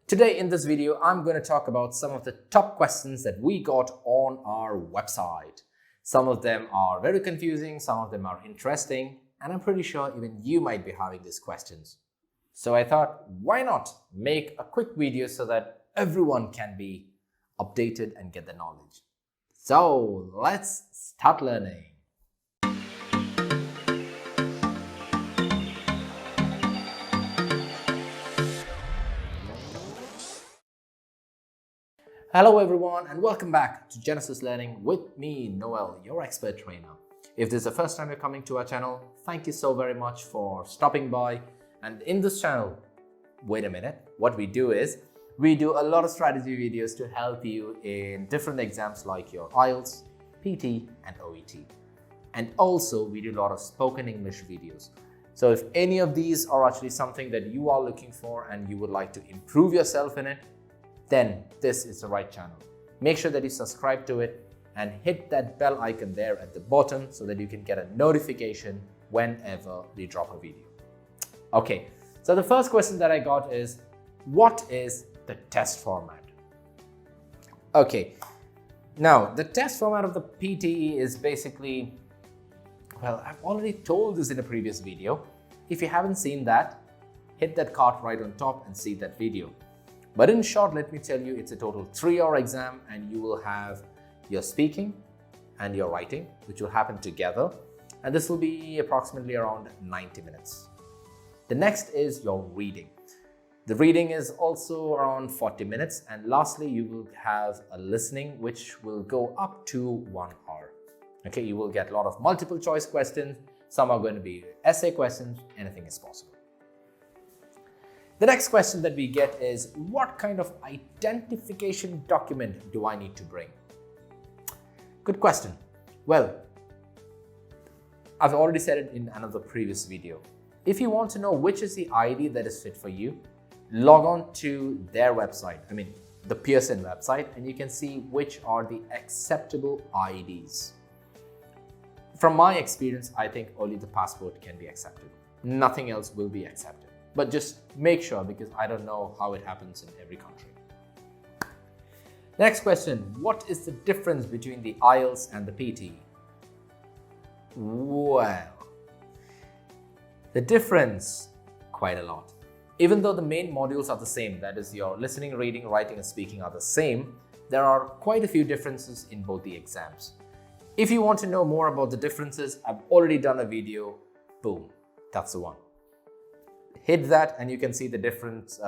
Today in this video, I'm going to talk about some of the top questions that we got on our website. Some of them are very confusing, some of them are interesting, and I'm pretty sure even you might be having these questions. So I thought, why not make a quick video so that everyone can be updated and get the knowledge. So let's start learning. Hello everyone and welcome back to Genesis Learning with me, Noel, your expert trainer. If this is the first time you're coming to our channel, thank you so very much for stopping by. And in this channel, wait a minute, what we do is, we do a lot of strategy videos to help you in different exams like your IELTS, PTE and OET. And also we do a lot of spoken English videos. So if any of these are actually something that you are looking for and you would like to improve yourself in it, then this is the right channel. Make sure that you subscribe to it and hit that bell icon there at the bottom so that you can get a notification whenever we drop a video. Okay, so the first question that I got is, what is the test format? Okay, now the test format of the PTE is basically, well, I've already told this in a previous video. If you haven't seen that, hit that card right on top and see that video. But in short, let me tell you, it's a total 3-hour exam and you will have your speaking and your writing, which will happen together. And this will be approximately around 90 minutes. The next is your reading. The reading is also around 40 minutes. And lastly, you will have a listening, which will go up to 1 hour. Okay, you will get a lot of multiple choice questions. Some are going to be essay questions, anything is possible. The next question that we get is, what kind of identification document do I need to bring? Good question. Well, I've already said it in another previous video. If you want to know which is the ID that is fit for you, log on to their website, the Pearson website, and you can see which are the acceptable IDs. From my experience, I think only the passport can be accepted. Nothing else will be accepted. But just make sure, because I don't know how it happens in every country. Next question, what is the difference between the IELTS and the PTE? Well, the difference, quite a lot. Even though the main modules are the same, that is your listening, reading, writing and speaking are the same, there are quite a few differences in both the exams. If you want to know more about the differences, I've already done a video, boom, that's the one. Hit that and you can see the difference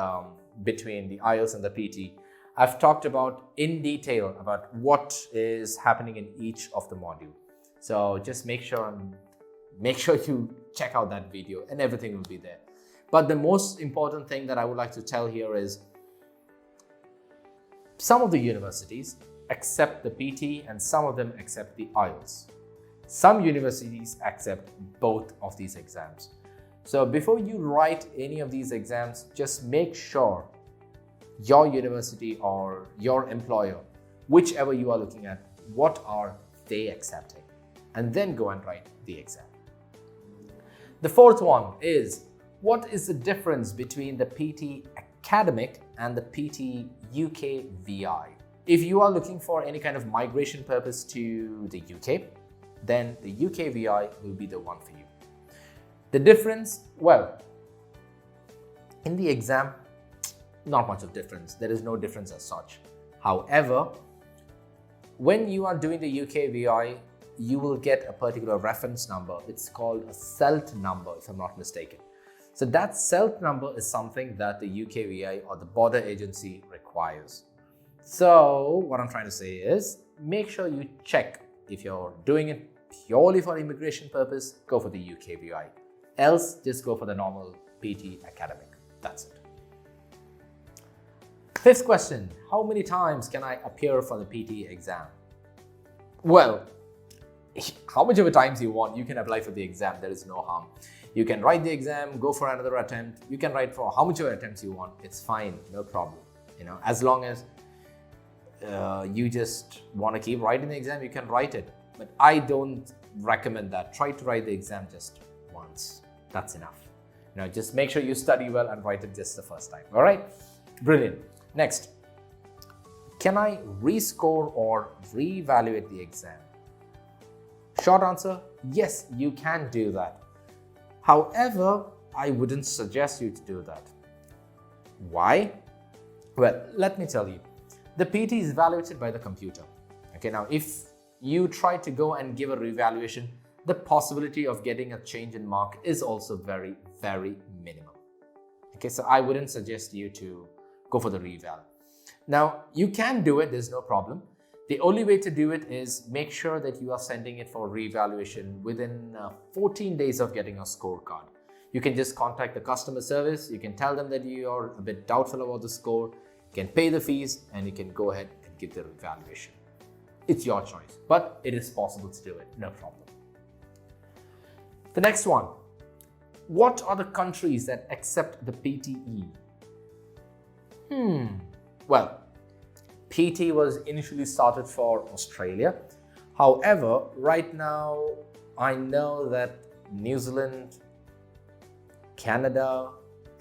between the IELTS and the PTE. I've talked about in detail about what is happening in each of the module. So just make sure you check out that video and everything will be there. But the most important thing that I would like to tell here is, some of the universities accept the PTE and some of them accept the IELTS. Some universities accept both of these exams. So before you write any of these exams, just make sure your university or your employer, whichever you are looking at, what are they accepting? And then go and write the exam. The fourth one is, what is the difference between the PTE Academic and the PTE UKVI? If you are looking for any kind of migration purpose to the UK, then the UKVI will be the one for you. The difference, well, in the exam, not much of difference. There is no difference as such. However, when you are doing the UKVI, you will get a particular reference number. It's called a CELT number, if I'm not mistaken. So that CELT number is something that the UKVI or the border agency requires. So what I'm trying to say is, make sure you check. If you're doing it purely for immigration purpose, go for the UKVI. Else, just go for the normal PTE Academic. That's it. Fifth question, how many times can I appear for the PTE exam? Well, how much of a times you want, you can apply for the exam. There is no harm. You can write the exam, go for another attempt. You can write for how much of attempts you want. It's fine, no problem. As long as you just want to keep writing the exam, you can write it. But I don't recommend that. Try to write the exam just once. That's enough. Just make sure you study well and write it just the first time. All right. Brilliant. Next, can I rescore or reevaluate the exam? Short answer, yes, you can do that. However, I wouldn't suggest you to do that. Why? Well, let me tell you. The PT is evaluated by the computer. Okay, now if you try to go and give a revaluation, the possibility of getting a change in mark is also very, very minimal. Okay, so I wouldn't suggest you to go for the reval. Now, you can do it, there's no problem. The only way to do it is make sure that you are sending it for revaluation within 14 days of getting a scorecard. You can just contact the customer service, you can tell them that you are a bit doubtful about the score, you can pay the fees, and you can go ahead and give the revaluation. It's your choice, but it is possible to do it, no problem. The next one, what are the countries that accept the PTE? Well, PTE was initially started for Australia. However, right now, I know that New Zealand, Canada,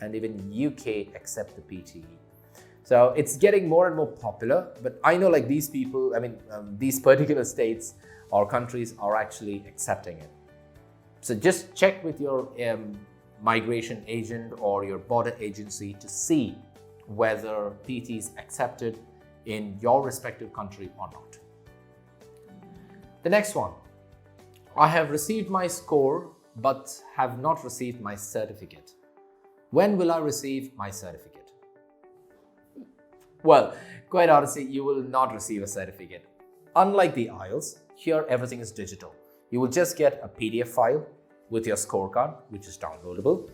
and even UK accept the PTE. So it's getting more and more popular, but I know like these people, these particular states or countries are actually accepting it. So just check with your migration agent or your border agency to see whether PTE is accepted in your respective country or not. The next one, I have received my score but have not received my certificate. When will I receive my certificate? Well, quite honestly, you will not receive a certificate. Unlike the IELTS, here everything is digital. You will just get a PDF file with your scorecard, which is downloadable,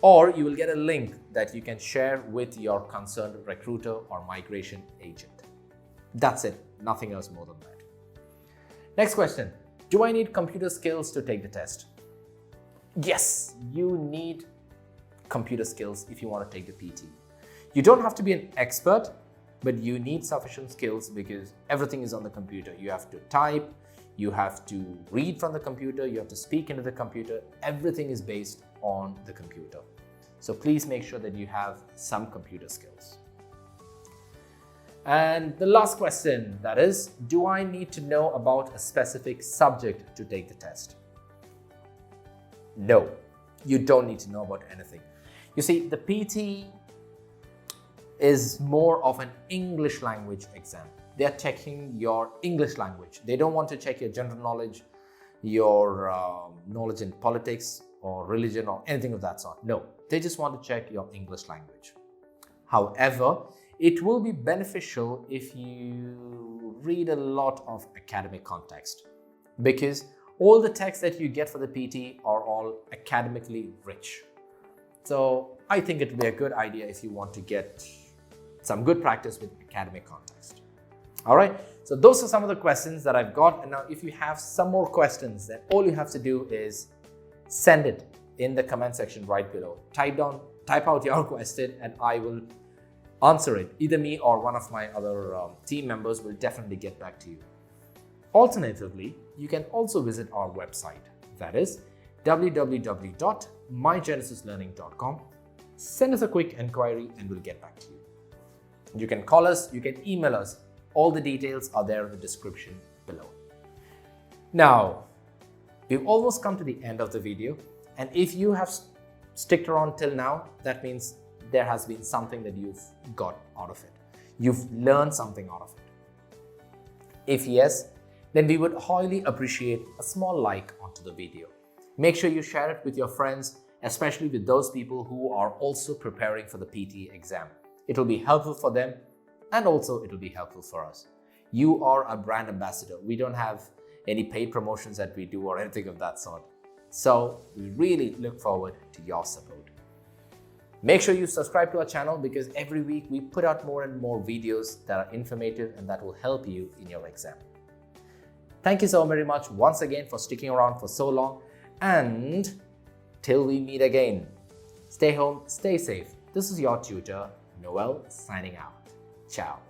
or you will get a link that you can share with your concerned recruiter or migration agent. That's it, nothing else more than that. Next question, do I need computer skills to take the test? Yes, you need computer skills if you want to take the PT. You don't have to be an expert, but you need sufficient skills because everything is on the computer. You have to type, you have to read from the computer, you have to speak into the computer. Everything is based on the computer. So please make sure that you have some computer skills. And the last question, that is, do I need to know about a specific subject to take the test? No, you don't need to know about anything. You see, the PT is more of an English language exam. They are checking your English language. They don't want to check your general knowledge, your knowledge in politics or religion or anything of that sort. No, they just want to check your English language. However, it will be beneficial if you read a lot of academic context because all the texts that you get for the PT are all academically rich. So I think it would be a good idea if you want to get some good practice with academic context. All right, so those are some of the questions that I've got. And now if you have some more questions, then all you have to do is send it in the comment section right below. Type out your question and I will answer it. Either me or one of my other team members will definitely get back to you. Alternatively, you can also visit our website, that is www.mygenesislearning.com. Send us a quick inquiry and we'll get back to you. You can call us, you can email us. All the details are there in the description below. Now, we've almost come to the end of the video, and if you have stuck around till now, that means there has been something that you've got out of it. You've learned something out of it. If yes, then we would highly appreciate a small like onto the video. Make sure you share it with your friends, especially with those people who are also preparing for the PTE exam. It will be helpful for them and also it will be helpful for us. You are a brand ambassador. We don't have any paid promotions that we do or anything of that sort. So we really look forward to your support. Make sure you subscribe to our channel because every week we put out more and more videos that are informative and that will help you in your exam. Thank you so very much once again for sticking around for so long, and till we meet again, stay home, stay safe. This is your tutor, Noel, signing out. Ciao.